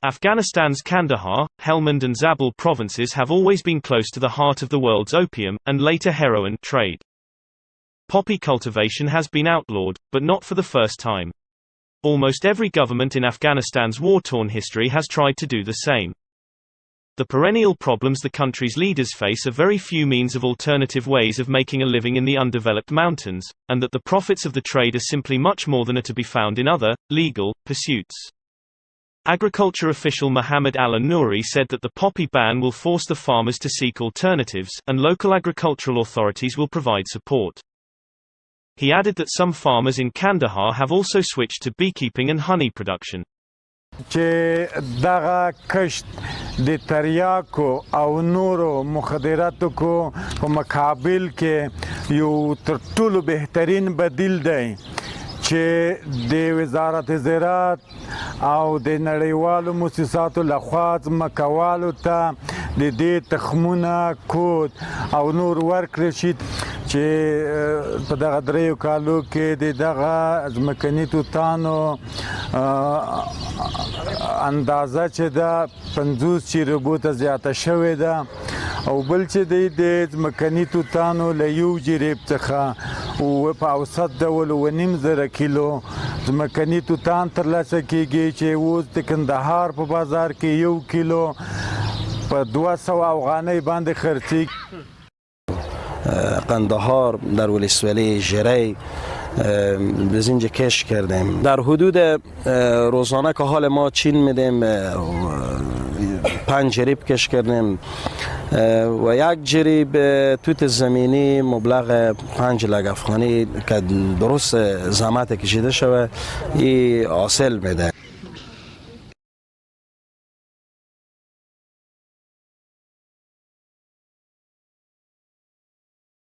Afghanistan's Kandahar, Helmand and Zabul provinces have always been close to the heart of the world's opium, and later heroin, trade. Poppy cultivation has been outlawed, but not for the first time. Almost every government in Afghanistan's war-torn history has tried to do the same. The perennial problems the country's leaders face are very few means of alternative ways of making a living in the undeveloped mountains, and that the profits of the trade are simply much more than are to be found in other, legal, pursuits. Agriculture official Muhammad al-Nouri said that the poppy ban will force the farmers to seek alternatives, and local agricultural authorities will provide support. He added that some farmers in Kandahar have also switched to beekeeping and honey production. چې دغه کشت د تریاکو او نورو مخدراتو کو په مقابل کې یو تر ټولو بهترین بدیل دی چې د وزارت زراعت او د نړیوالو مؤسساتو لخوا ځمکوالو ته د دې تخمونه کود او نور ورکړل شي چې په دغه دریو کالو کې د دغه ځمکني توتانو اندازه چې دا 50 چیربو ته زیاته شوې ده او بل چې د ځمکني توتانو له یو جریب څخه او په اوسط ډول 2.5 کیلو ځمکني توتان ترلاسه کیږي چې اوس د کندهار په بازار کې 1 کیلو په 200 افغانۍ باندې خرڅیږي. قندهار در ولسوالی ژره از اینجا کشت کردیم. در حدود روزانه که حال ما چین میدیم 5 جریب کشت کردیم و 1 جریب توت زمینی مبلغ 5 لک افغانی که درست زحمت کشیده شوه این حاصل میده.